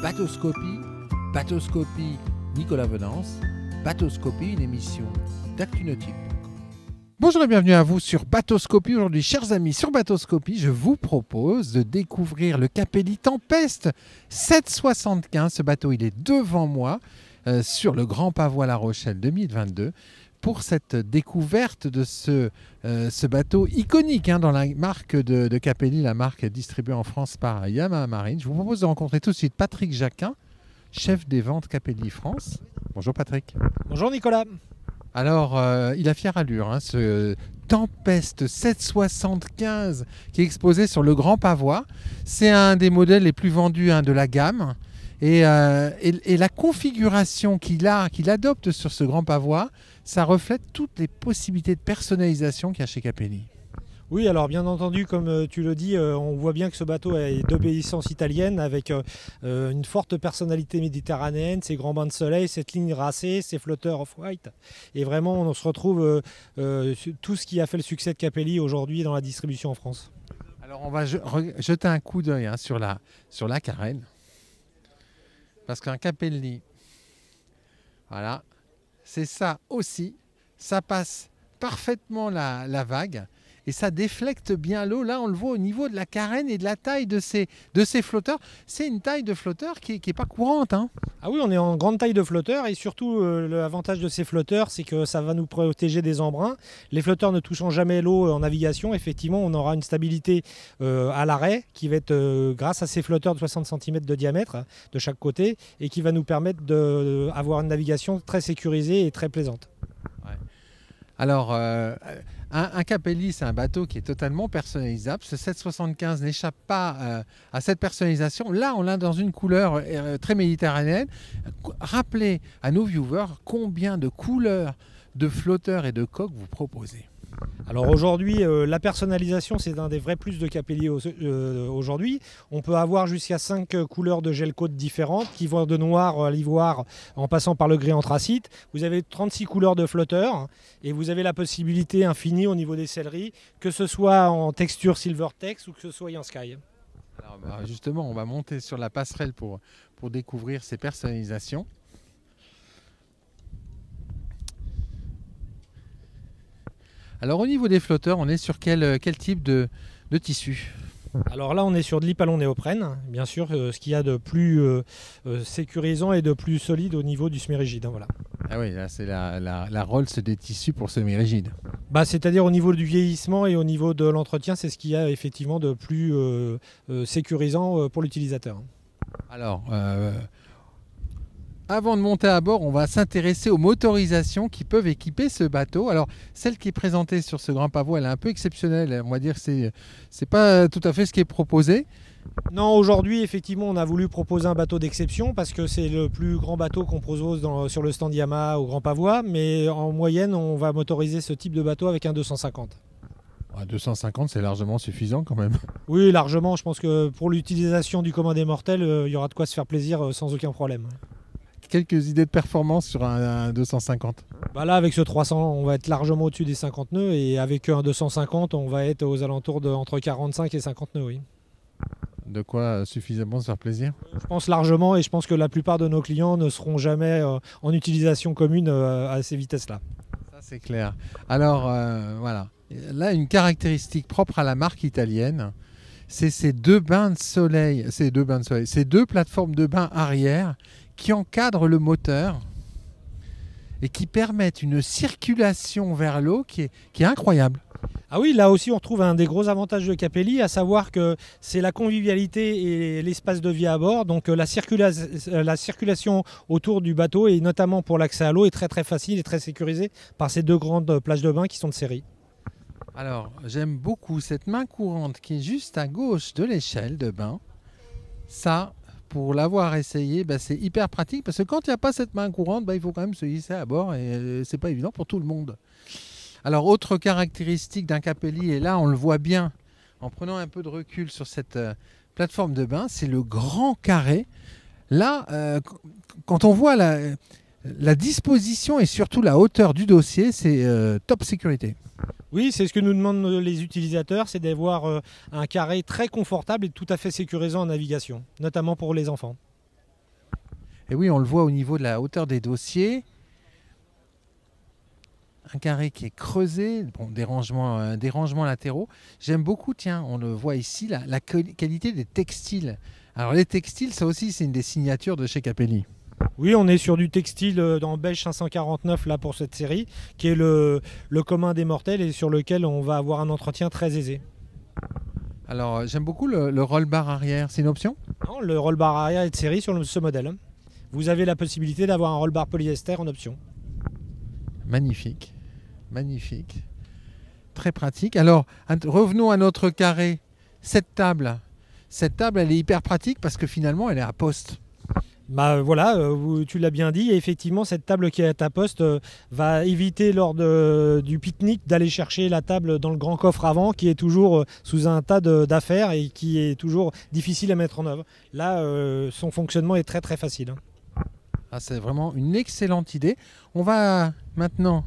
Bateauscopie, Bateauscopie Nicolas Venance, Bateauscopie, une émission d'Actu-Nautique. Bonjour et bienvenue à vous sur Bateauscopie. Aujourd'hui, chers amis, sur Bateauscopie, je vous propose de découvrir le Capelli Tempest 775. Ce bateau, il est devant moi sur le Grand Pavois La Rochelle 2022 pour cette découverte de ce bateau iconique dans la marque de Capelli, la marque distribuée en France par Yamaha Marine. Je vous propose de rencontrer tout de suite Patrick Jacquin, chef des ventes Capelli France. Bonjour Patrick. Bonjour Nicolas. Alors, il a fière allure, ce Tempest 775 qui est exposé sur le Grand Pavois. C'est un des modèles les plus vendus de la gamme. Et la configuration qu'il adopte sur ce Grand Pavois, ça reflète toutes les possibilités de personnalisation qu'il y a chez Capelli. Oui, alors bien entendu, comme tu le dis, on voit bien que ce bateau est d'obéissance italienne avec une forte personnalité méditerranéenne, ses grands bains de soleil, cette ligne racée, ses flotteurs off-white. Et vraiment, on se retrouve tout ce qui a fait le succès de Capelli aujourd'hui dans la distribution en France. Alors, on va jeter un coup d'œil sur la carène. Parce qu'un Capelli, voilà, c'est ça aussi. Ça passe parfaitement la vague. Et ça déflecte bien l'eau. Là, on le voit au niveau de la carène et de la taille de ces flotteurs. C'est une taille de flotteur qui est pas courante. Ah oui, on est en grande taille de flotteur. Et surtout, l'avantage de ces flotteurs, c'est que ça va nous protéger des embruns. Les flotteurs ne touchant jamais l'eau en navigation. Effectivement, on aura une stabilité à l'arrêt qui va être grâce à ces flotteurs de 60 cm de diamètre de chaque côté et qui va nous permettre d'avoir une navigation très sécurisée et très plaisante. Ouais. Alors, un Capelli, c'est un bateau qui est totalement personnalisable. Ce 775 n'échappe pas à cette personnalisation. Là, on l'a dans une couleur très méditerranéenne. Rappelez à nos viewers combien de couleurs de flotteurs et de coques vous proposez. Alors aujourd'hui, la personnalisation, c'est un des vrais plus de Capelli aujourd'hui. On peut avoir jusqu'à 5 couleurs de gel coat différentes qui vont de noir à l'ivoire en passant par le gris anthracite. Vous avez 36 couleurs de flotteurs et vous avez la possibilité infinie au niveau des selleries, que ce soit en texture Silvertex ou que ce soit en Sky. Alors, justement, on va monter sur la passerelle pour découvrir ces personnalisations. Alors au niveau des flotteurs, on est sur quel type de tissu? Alors là, on est sur de l'hypalon néoprène, bien sûr, ce qu'il y a de plus sécurisant et de plus solide au niveau du semi-rigide. Voilà. Ah oui, là c'est la Rolls des tissus pour semi-rigide. C'est-à-dire au niveau du vieillissement et au niveau de l'entretien, c'est ce qu'il y a effectivement de plus sécurisant pour l'utilisateur. Alors, avant de monter à bord, on va s'intéresser aux motorisations qui peuvent équiper ce bateau. Alors, celle qui est présentée sur ce Grand Pavois, elle est un peu exceptionnelle. On va dire que c'est pas tout à fait ce qui est proposé. Non, aujourd'hui, effectivement, on a voulu proposer un bateau d'exception parce que c'est le plus grand bateau qu'on propose sur le stand Yamaha au Grand Pavois. Mais en moyenne, on va motoriser ce type de bateau avec un 250. 250, c'est largement suffisant quand même. Oui, largement. Je pense que pour l'utilisation du commun des mortels, il y aura de quoi se faire plaisir sans aucun problème. Quelques idées de performance sur un 250? Là, avec ce 300, on va être largement au-dessus des 50 nœuds. Et avec un 250, on va être aux alentours entre 45 et 50 nœuds. Oui. De quoi suffisamment se faire plaisir? Je pense largement, et je pense que la plupart de nos clients ne seront jamais en utilisation commune à ces vitesses-là. Ça, c'est clair. Alors, voilà. Là, une caractéristique propre à la marque italienne, c'est ces deux plateformes de bain arrière qui encadrent le moteur et qui permettent une circulation vers l'eau qui est incroyable. Ah oui, là aussi on retrouve un des gros avantages de Capelli, à savoir que c'est la convivialité et l'espace de vie à bord. Donc la circulation autour du bateau, et notamment pour l'accès à l'eau, est très très facile et très sécurisée par ces deux grandes plages de bain qui sont de série. Alors j'aime beaucoup cette main courante qui est juste à gauche de l'échelle de bain. Ça, pour l'avoir essayé, c'est hyper pratique parce que quand il n'y a pas cette main courante, il faut quand même se hisser à bord et c'est pas évident pour tout le monde. Alors, autre caractéristique d'un Capelli, et là on le voit bien en prenant un peu de recul sur cette plateforme de bain, c'est le grand carré. Là, quand on voit la disposition et surtout la hauteur du dossier, c'est top sécurité. Oui, c'est ce que nous demandent les utilisateurs, c'est d'avoir un carré très confortable et tout à fait sécurisant en navigation, notamment pour les enfants. Et oui, on le voit au niveau de la hauteur des dossiers. Un carré qui est creusé, bon, des rangements latéraux. J'aime beaucoup, tiens, on le voit ici, la qualité des textiles. Alors les textiles, ça aussi, c'est une des signatures de chez Capelli. Oui, on est sur du textile dans beige 549 là pour cette série, qui est le commun des mortels et sur lequel on va avoir un entretien très aisé. Alors j'aime beaucoup le roll bar arrière, c'est une option? Non, le roll bar arrière est de série sur ce modèle. Vous avez la possibilité d'avoir un roll bar polyester en option. Magnifique, magnifique, très pratique. Alors revenons à notre carré. Cette table, elle est hyper pratique parce que finalement elle est à poste. Bah voilà, tu l'as bien dit, et effectivement cette table qui est à ta poste va éviter lors du pique-nique d'aller chercher la table dans le grand coffre avant qui est toujours sous un tas d'affaires et qui est toujours difficile à mettre en œuvre. Là, son fonctionnement est très très facile. Ah, c'est vraiment une excellente idée. On va maintenant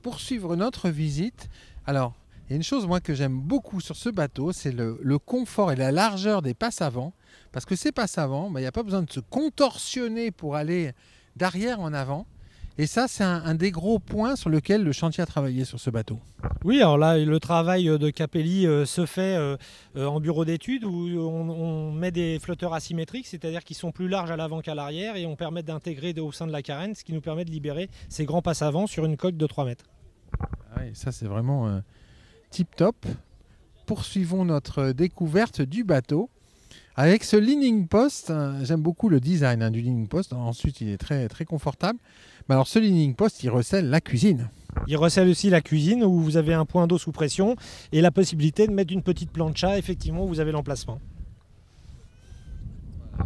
poursuivre notre visite. Alors, il y a une chose moi que j'aime beaucoup sur ce bateau, c'est le confort et la largeur des passes avant. Parce que ces passes avant, il n'y a pas besoin de se contorsionner pour aller d'arrière en avant. Et ça, c'est un des gros points sur lequel le chantier a travaillé sur ce bateau. Oui, alors là, le travail de Capelli se fait en bureau d'études où on met des flotteurs asymétriques, c'est-à-dire qu'ils sont plus larges à l'avant qu'à l'arrière et on permet d'intégrer au sein de la carène, ce qui nous permet de libérer ces grands passes avant sur une coque de 3 mètres. Ah oui, ça, c'est vraiment tip top. Poursuivons notre découverte du bateau. Avec ce leaning post, j'aime beaucoup le design du leaning post. Ensuite, il est très, très confortable. Mais alors, ce leaning post, il recèle la cuisine. Il recèle aussi la cuisine où vous avez un point d'eau sous pression et la possibilité de mettre une petite plancha. Effectivement, vous avez l'emplacement.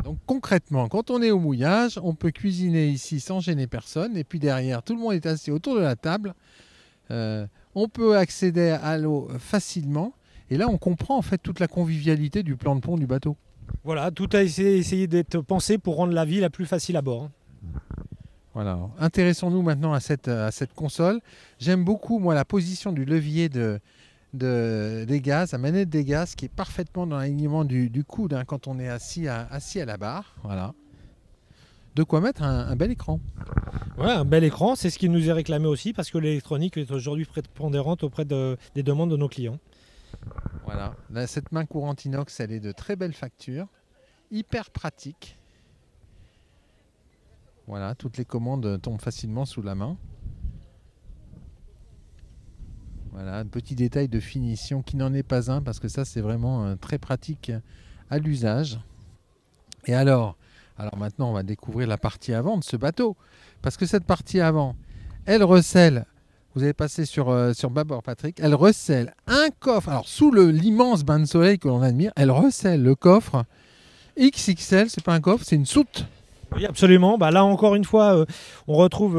Donc concrètement, quand on est au mouillage, on peut cuisiner ici sans gêner personne. Et puis derrière, tout le monde est assis autour de la table. On peut accéder à l'eau facilement. Et là, on comprend en fait toute la convivialité du plan de pont du bateau. Voilà, tout a essayé d'être pensé pour rendre la vie la plus facile à bord. Voilà. Intéressons-nous maintenant à cette console. J'aime beaucoup moi la position du levier des gaz, la manette des gaz qui est parfaitement dans l'alignement du coude quand on est assis à la barre. Voilà. De quoi mettre un bel écran. Ouais, un bel écran, c'est ce qui nous est réclamé aussi parce que l'électronique est aujourd'hui prépondérante auprès des demandes de nos clients. Voilà, là, cette main courante inox, elle est de très belle facture, hyper pratique. Voilà, toutes les commandes tombent facilement sous la main. Voilà, un petit détail de finition qui n'en est pas un parce que ça c'est vraiment très pratique à l'usage. Et alors maintenant on va découvrir la partie avant de ce bateau parce que cette partie avant, elle recèle. Vous avez passé sur bâbord, Patrick. Elle recèle un coffre. Alors, sous l'immense bain de soleil que l'on admire, elle recèle le coffre XXL. C'est pas un coffre, c'est une soute. Oui, absolument. Bah, là, encore une fois, on retrouve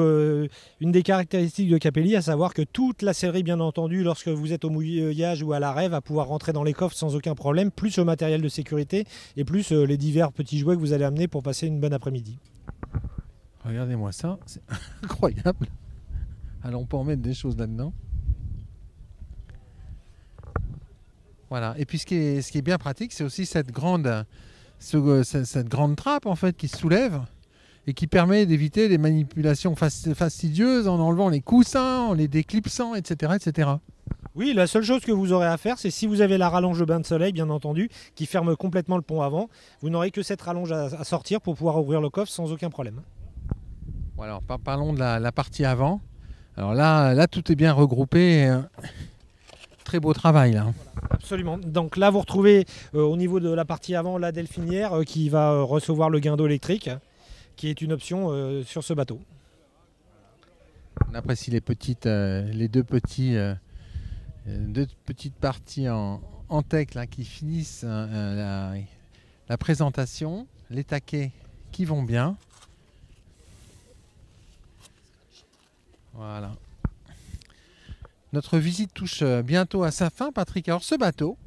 une des caractéristiques de Capelli, à savoir que toute la sellerie, bien entendu, lorsque vous êtes au mouillage ou à l'arrêt, va pouvoir rentrer dans les coffres sans aucun problème, plus le matériel de sécurité et plus les divers petits jouets que vous allez amener pour passer une bonne après-midi. Regardez-moi ça, c'est incroyable. Alors on peut en mettre des choses là-dedans. Voilà. Et puis ce qui est bien pratique, c'est aussi cette grande trappe en fait qui se soulève et qui permet d'éviter des manipulations fastidieuses en enlevant les coussins, en les déclipsant, etc., etc. Oui, la seule chose que vous aurez à faire, c'est si vous avez la rallonge de bain de soleil, bien entendu, qui ferme complètement le pont avant, vous n'aurez que cette rallonge à sortir pour pouvoir ouvrir le coffre sans aucun problème. Voilà, parlons de la partie avant. Alors là, tout est bien regroupé. Très beau travail là. Absolument. Donc là, vous retrouvez au niveau de la partie avant la delphinière qui va recevoir le guindeau électrique, qui est une option sur ce bateau. On apprécie les deux petites parties en tech là, qui finissent la présentation. Les taquets qui vont bien. Voilà. Notre visite touche bientôt à sa fin, Patrick. Alors ce bateau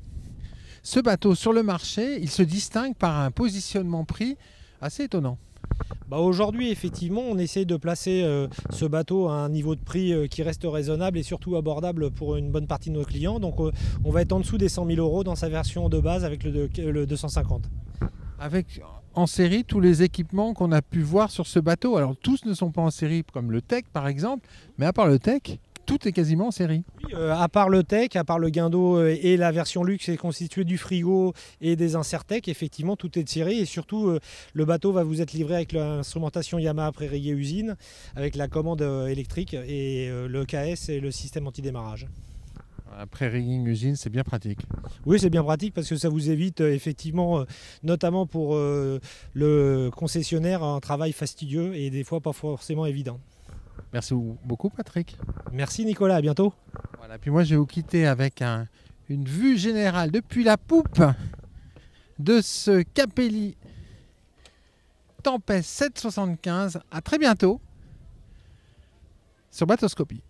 sur le marché, il se distingue par un positionnement prix assez étonnant. Bah aujourd'hui, effectivement, on essaie de placer ce bateau à un niveau de prix qui reste raisonnable et surtout abordable pour une bonne partie de nos clients. Donc on va être en dessous des 100 000 € dans sa version de base avec le 250. Avec en série tous les équipements qu'on a pu voir sur ce bateau. Alors tous ne sont pas en série comme le Tech par exemple, mais à part le Tech, tout est quasiment en série. Oui, à part le Tech, à part le guindeau et la version luxe est constituée du frigo et des inserts Tech, effectivement tout est de série et surtout le bateau va vous être livré avec l'instrumentation Yamaha pré-rayée usine, avec la commande électrique et le KS et le système anti-démarrage. Après rigging usine, c'est bien pratique. Oui, c'est bien pratique parce que ça vous évite effectivement, notamment pour le concessionnaire, un travail fastidieux et des fois pas forcément évident. Merci beaucoup Patrick. Merci Nicolas, à bientôt. Voilà, puis moi je vais vous quitter avec une vue générale depuis la poupe de ce Capelli Tempest 775. À très bientôt sur Bateauscopie.